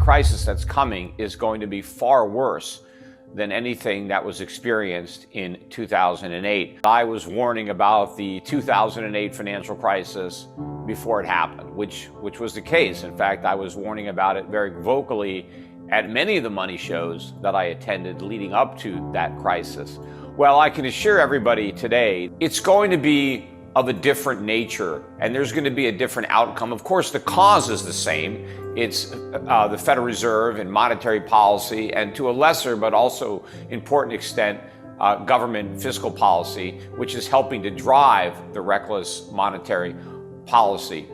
crisis that's coming is going to be far worse than anything that was experienced in 2008. I was warning about the 2008 financial crisis before it happened, which was the case. In fact, I was warning about it very vocally at many of the money shows that I attended leading up to that crisis. Well, I can assure everybody today, it's going to be of a different nature, and there's going to be a different outcome. Of course, the cause is the same. It's the Federal Reserve and monetary policy, and to a lesser but also important extent, government fiscal policy, which is helping to drive the reckless monetary policy.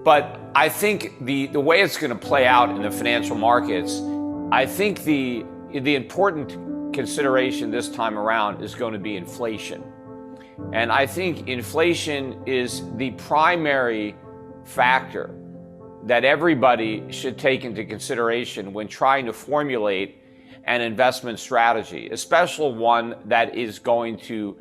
But I think the way it's going to play out in the financial markets, I think the important consideration this time around is going to be inflation. And I think inflation is the primary factor that everybody should take into consideration when trying to formulate an investment strategy, especially one that is going to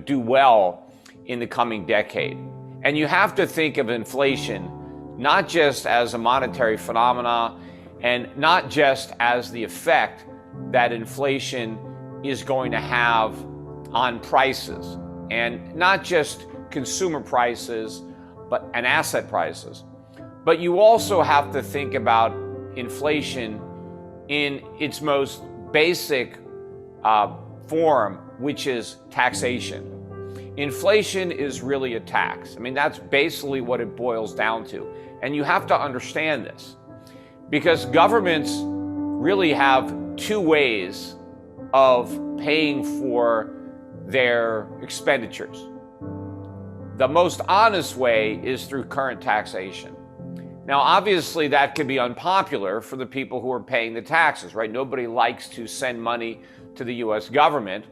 do well in the coming decade. And you have to think of inflation not just as a monetary phenomena and not just as the effect that inflation is going to have on prices, and not just consumer prices and asset prices. But you also have to think about inflation in its most basic form, which is taxation. Inflation is really a tax. I mean, that's basically what it boils down to. And you have to understand this, because governments really have two ways of paying for their expenditures. The most honest way is through current taxation. Now, obviously, that can be unpopular for the people who are paying the taxes, right? Nobody likes to send money to the U.S. government.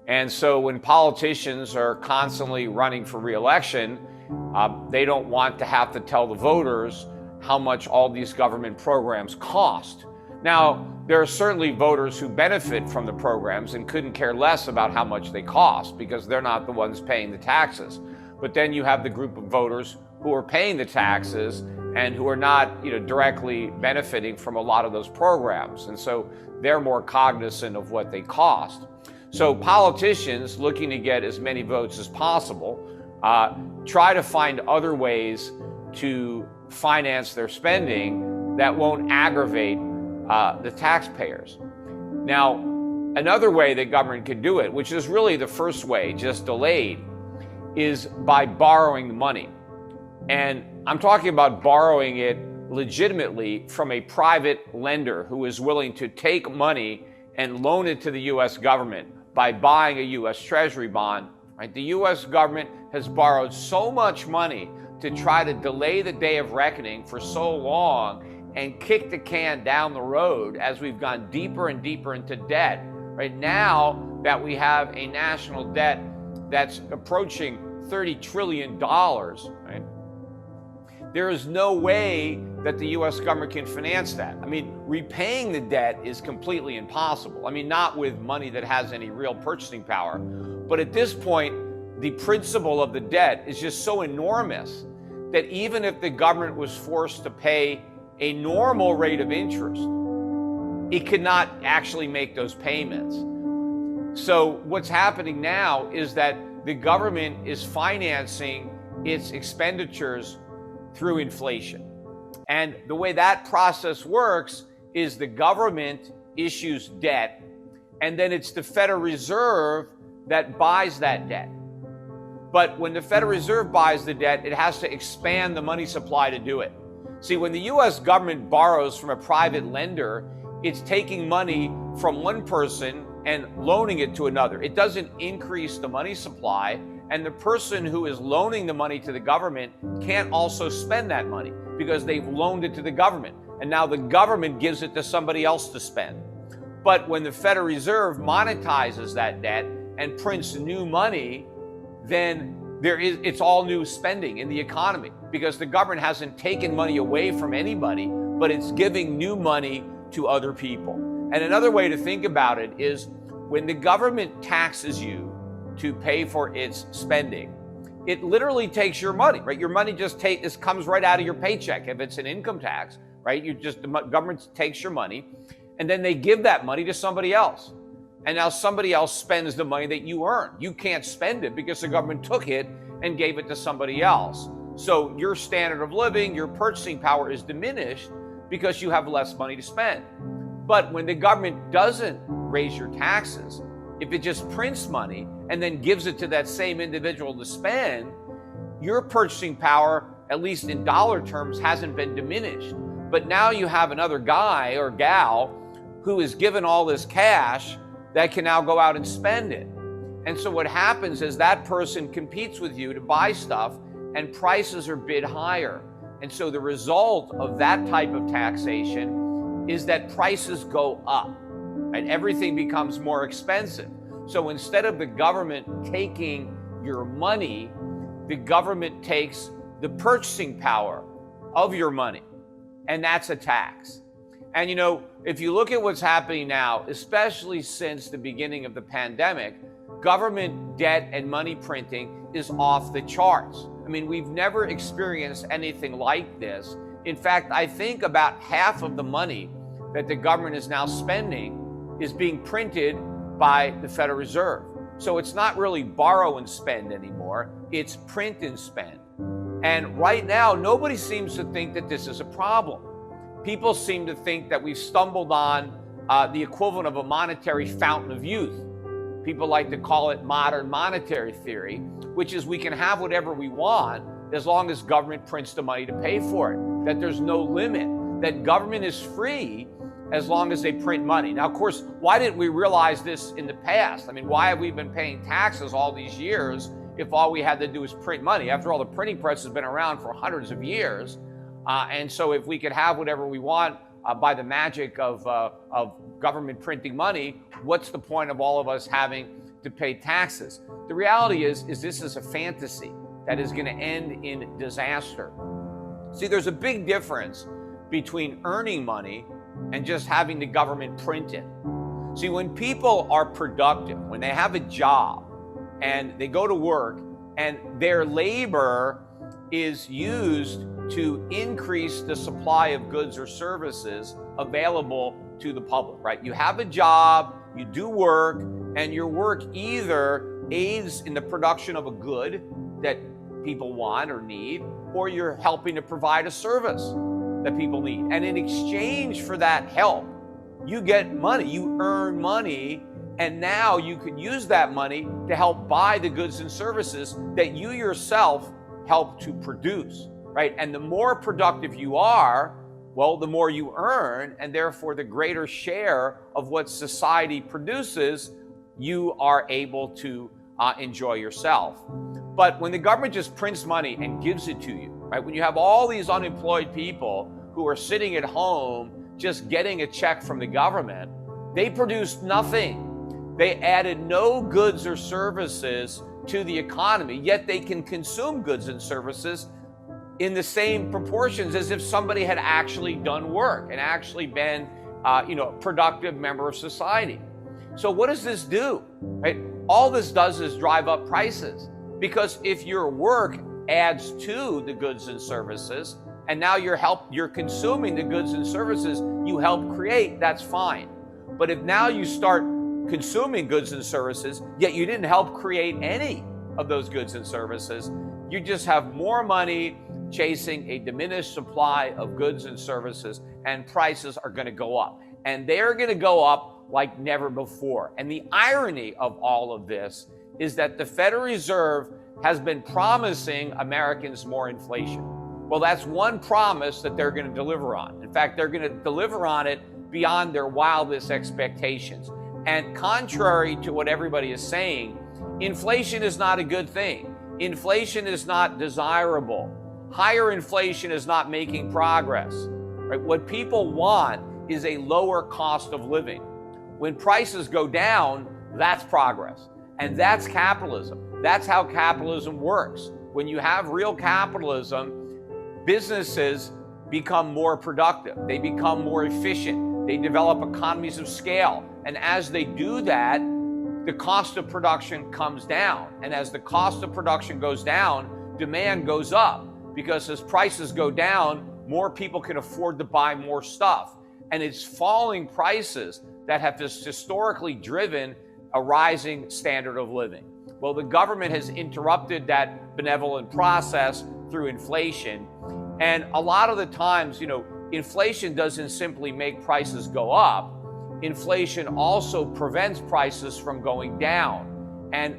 And so when politicians are constantly running for re-election, they don't want to have to tell the voters how much all these government programs cost. Now, there are certainly voters who benefit from the programs and couldn't care less about how much they cost because they're not the ones paying the taxes. But then you have the group of voters who are paying the taxes and who are not, directly benefiting from a lot of those programs. And so they're more cognizant of what they cost. So politicians, looking to get as many votes as possible, try to find other ways to finance their spending that won't aggravate the taxpayers. Now, another way that government can do it, which is really the first way, just delayed, is by borrowing the money. And I'm talking about borrowing it legitimately from a private lender who is willing to take money and loan it to the U.S. government by buying a U.S. Treasury bond. Right? The U.S. government has borrowed so much money to try to delay the day of reckoning for so long and kick the can down the road as we've gone deeper and deeper into debt. Right now that we have a national debt that's approaching $30 trillion, right? There is no way that the U.S. government can finance that. I mean, repaying the debt is completely impossible. I mean, not with money that has any real purchasing power. But at this point, the principal of the debt is just so enormous that even if the government was forced to pay a normal rate of interest, it could not actually make those payments. So what's happening now is that the government is financing its expenditures through inflation. And the way that process works is the government issues debt, and then it's the Federal Reserve that buys that debt. But when the Federal Reserve buys the debt, it has to expand the money supply to do it. See, when the U.S. government borrows from a private lender, it's taking money from one person and loaning it to another. It doesn't increase the money supply, and the person who is loaning the money to the government can't also spend that money because they've loaned it to the government, and now the government gives it to somebody else to spend. But when the Federal Reserve monetizes that debt and prints new money, then it's all new spending in the economy because the government hasn't taken money away from anybody, but it's giving new money to other people. And another way to think about it is when the government taxes you to pay for its spending, it literally takes your money, right? Your money just comes right out of your paycheck if it's an income tax. right? The government takes your money, and then they give that money to somebody else. And now somebody else spends the money that you earned. You can't spend it because the government took it and gave it to somebody else. So your standard of living, your purchasing power is diminished because you have less money to spend. But when the government doesn't raise your taxes, if it just prints money and then gives it to that same individual to spend, your purchasing power, at least in dollar terms, hasn't been diminished. But now you have another guy or gal who is given all this cash that can now go out and spend it. And so what happens is that person competes with you to buy stuff, and prices are bid higher. And so the result of that type of taxation is that prices go up, and everything becomes more expensive. So instead of the government taking your money, the government takes the purchasing power of your money, and that's a tax. And you know, if you look at what's happening now, especially since the beginning of the pandemic, government debt and money printing is off the charts. I mean, we've never experienced anything like this. In fact, I think about half of the money that the government is now spending is being printed by the Federal Reserve. So it's not really borrow and spend anymore, it's print and spend. And right now, nobody seems to think that this is a problem. People seem to think that we've stumbled on the equivalent of a monetary fountain of youth. People like to call it modern monetary theory, which is we can have whatever we want as long as government prints the money to pay for it, that there's no limit, that government is free as long as they print money. Now, of course, why didn't we realize this in the past? I mean, why have we been paying taxes all these years if all we had to do is print money? After all, the printing press has been around for hundreds of years. And so if we could have whatever we want by the magic of government printing money, what's the point of all of us having to pay taxes? The reality is this is a fantasy that is going to end in disaster. See, there's a big difference between earning money and just having the government print it. See, when people are productive, when they have a job and they go to work and their labor is used to increase the supply of goods or services available to the public, right? You have a job, you do work, and your work either aids in the production of a good that people want or need, or you're helping to provide a service that people need. And in exchange for that help, you get money, you earn money, and now you can use that money to help buy the goods and services that you yourself help to produce, right? And the more productive you are, well, the more you earn, and therefore the greater share of what society produces, you are able to enjoy yourself. But when the government just prints money and gives it to you, right? When you have all these unemployed people who are sitting at home just getting a check from the government, they produced nothing. They added no goods or services to the economy, yet they can consume goods and services in the same proportions as if somebody had actually done work and actually been a productive member of society. So what does this do? Right? All this does is drive up prices, because if your work adds to the goods and services, and now you're consuming the goods and services you helped create, that's fine. But if now you start consuming goods and services, yet you didn't help create any of those goods and services, you just have more money chasing a diminished supply of goods and services, and prices are going to go up. And they're going to go up like never before. And the irony of all of this is that the Federal Reserve has been promising Americans more inflation. Well, that's one promise that they're going to deliver on. In fact, they're going to deliver on it beyond their wildest expectations. And contrary to what everybody is saying, inflation is not a good thing. Inflation is not desirable. Higher inflation is not making progress. Right? What people want is a lower cost of living. When prices go down, that's progress. And that's capitalism. That's how capitalism works. When you have real capitalism, businesses become more productive. They become more efficient. They develop economies of scale. And as they do that, the cost of production comes down. And as the cost of production goes down, demand goes up. Because as prices go down, more people can afford to buy more stuff. And it's falling prices that have historically driven a rising standard of living. Well, the government has interrupted that benevolent process through inflation. And a lot of the times, inflation doesn't simply make prices go up. Inflation also prevents prices from going down. And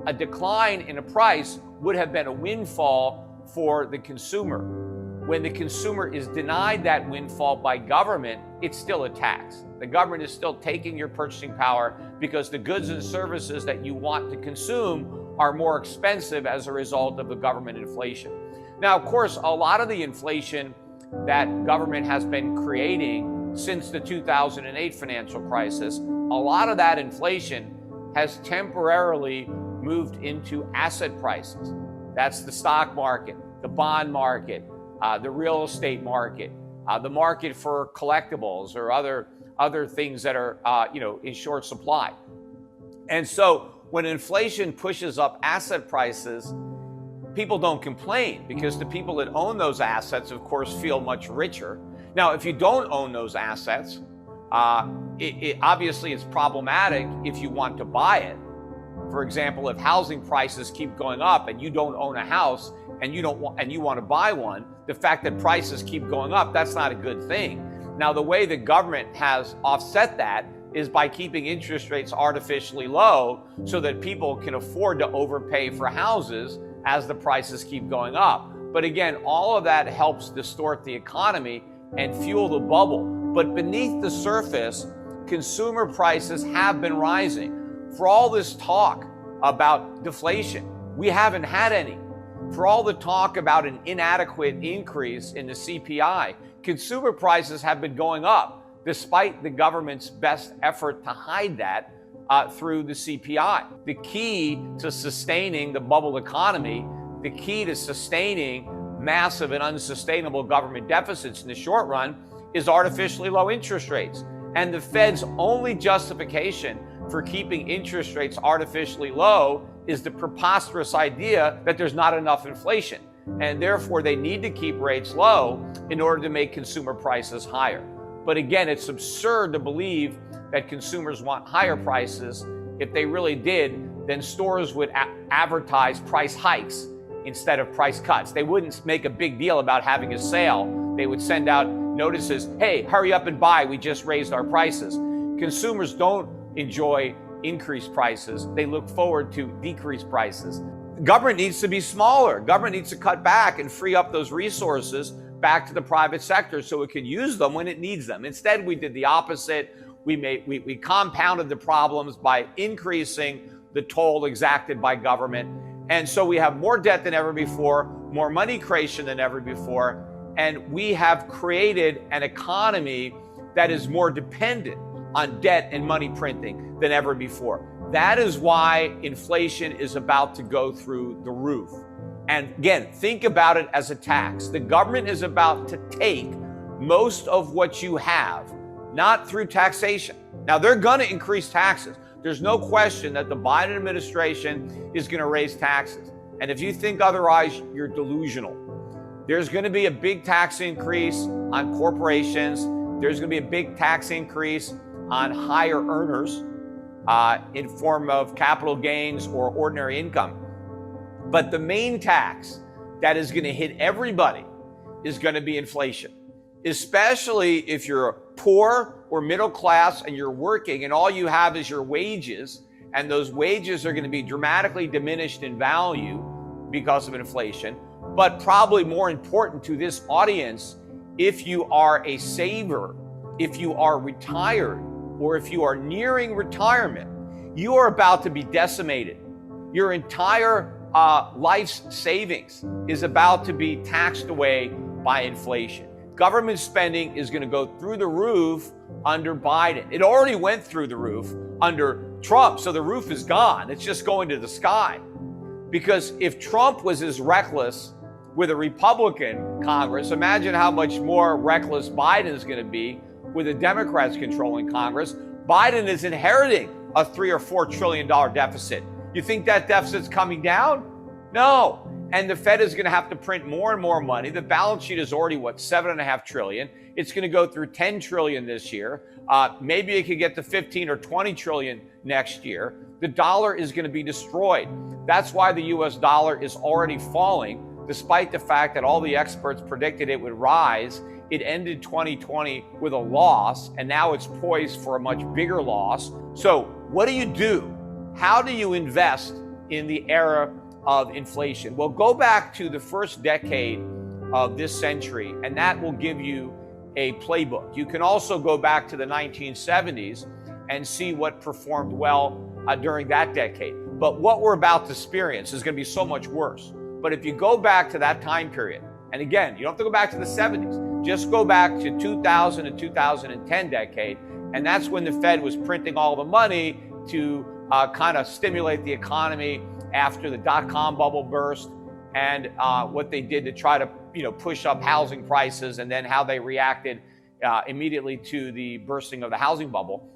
a decline in a price would have been a windfall for the consumer. When the consumer is denied that windfall by government, it's still a tax. The government is still taking your purchasing power because the goods and services that you want to consume are more expensive as a result of the government inflation. Now, of course, a lot of the inflation that government has been creating since the 2008 financial crisis, a lot of that inflation has temporarily moved into asset prices. That's the stock market, the bond market, the real estate market, the market for collectibles or other things that are in short supply. And so when inflation pushes up asset prices, people don't complain because the people that own those assets, of course, feel much richer. Now, if you don't own those assets, obviously it's problematic if you want to buy it. For example, if housing prices keep going up and you don't own a house and you want to buy one, the fact that prices keep going up, that's not a good thing. Now, the way the government has offset that is by keeping interest rates artificially low so that people can afford to overpay for houses as the prices keep going up. But again, all of that helps distort the economy and fuel the bubble. But beneath the surface, consumer prices have been rising. For all this talk about deflation, we haven't had any. For all the talk about an inadequate increase in the CPI, consumer prices have been going up despite the government's best effort to hide that through the CPI. The key to sustaining the bubble economy, the key to sustaining massive and unsustainable government deficits in the short run is artificially low interest rates. And the Fed's only justification for keeping interest rates artificially low is the preposterous idea that there's not enough inflation. And therefore, they need to keep rates low in order to make consumer prices higher. But again, it's absurd to believe that consumers want higher prices. If they really did, then stores would advertise price hikes instead of price cuts. They wouldn't make a big deal about having a sale. They would send out notices, hey, hurry up and buy, we just raised our prices. Consumers don't enjoy increased prices. They look forward to decreased prices. Government needs to be smaller. Government needs to cut back and free up those resources back to the private sector so it can use them when it needs them. Instead, we did the opposite. We compounded the problems by increasing the toll exacted by government. And so we have more debt than ever before, more money creation than ever before, and we have created an economy that is more dependent on debt and money printing than ever before. That is why inflation is about to go through the roof. And again, think about it as a tax. The government is about to take most of what you have, not through taxation. Now, they're going to increase taxes. There's no question that the Biden administration is going to raise taxes. And if you think otherwise, you're delusional. There's going to be a big tax increase on corporations. There's going to be a big tax increase on higher earners in form of capital gains or ordinary income. But the main tax that is going to hit everybody is going to be inflation, especially if you're poor or middle class and you're working and all you have is your wages, and those wages are going to be dramatically diminished in value because of inflation. But probably more important to this audience, if you are a saver, if you are retired, or if you are nearing retirement, you are about to be decimated. Your entire life's savings is about to be taxed away by inflation. Government spending is going to go through the roof under Biden. It already went through the roof under Trump, so the roof is gone. It's just going to the sky. Because if Trump was as reckless with a Republican Congress, imagine how much more reckless Biden is going to be with the Democrats controlling Congress. Biden is inheriting a $3 or $4 trillion deficit. You think that deficit's coming down? No. And the Fed is going to have to print more and more money. The balance sheet is already, $7.5 trillion. It's going to go through 10 trillion this year. Maybe it could get to 15 or 20 trillion next year. The dollar is going to be destroyed. That's why the US dollar is already falling, despite the fact that all the experts predicted it would rise. It ended 2020 with a loss, and now it's poised for a much bigger loss. So what do? How do you invest in the era of inflation? Well, go back to the first decade of this century, and that will give you a playbook. You can also go back to the 1970s and see what performed well during that decade. But what we're about to experience is going to be so much worse. But if you go back to that time period, and again, you don't have to go back to the 70s, just go back to 2000 to 2010 decade, and that's when the Fed was printing all the money to kind of stimulate the economy after the dot-com bubble burst, and what they did to try to push up housing prices, and then how they reacted immediately to the bursting of the housing bubble.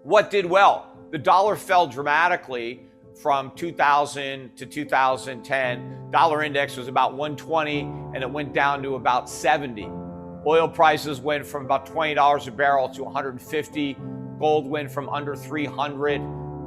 What did well? The dollar fell dramatically from 2000 to 2010. Dollar index was about 120, and it went down to about 70. Oil prices went from about $20 a barrel to 150. Gold went from under 300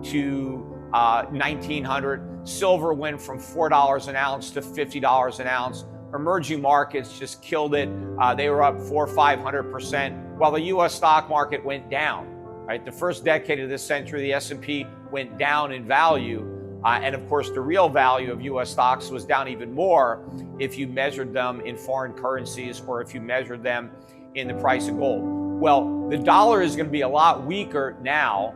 to 1900. Silver went from $4 an ounce to $50 an ounce. Emerging markets just killed it. They were up 400 or 500%, while the U.S. stock market went down. Right, the first decade of this century, the S&P went down in value, and of course, the real value of U.S. stocks was down even more if you measured them in foreign currencies or if you measured them in the price of gold. Well, the dollar is going to be a lot weaker now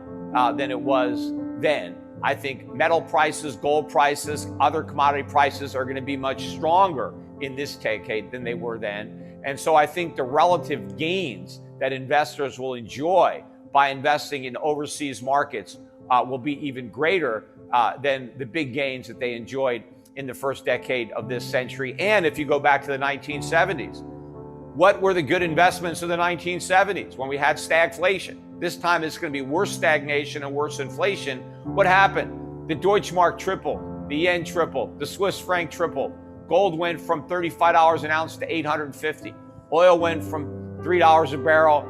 than it was then. I think metal prices, gold prices, other commodity prices are going to be much stronger in this decade than they were then. And so I think the relative gains that investors will enjoy by investing in overseas markets will be even greater than the big gains that they enjoyed in the first decade of this century. And if you go back to the 1970s, what were the good investments of the 1970s when we had stagflation? This time it's going to be worse stagnation and worse inflation. What happened? The Deutschmark tripled, the yen tripled, the Swiss franc tripled. Gold went from $35 an ounce to $850. Oil went from $3 a barrel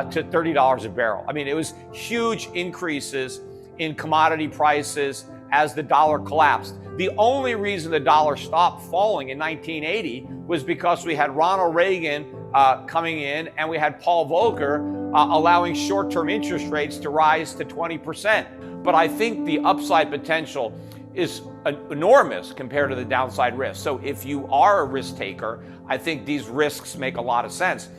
to $30 a barrel. I mean, it was huge increases in commodity prices as the dollar collapsed. The only reason the dollar stopped falling in 1980 was because we had Ronald Reagan coming in, and we had Paul Volcker allowing short-term interest rates to rise to 20%. But I think the upside potential is enormous compared to the downside risk. So if you are a risk taker, I think these risks make a lot of sense.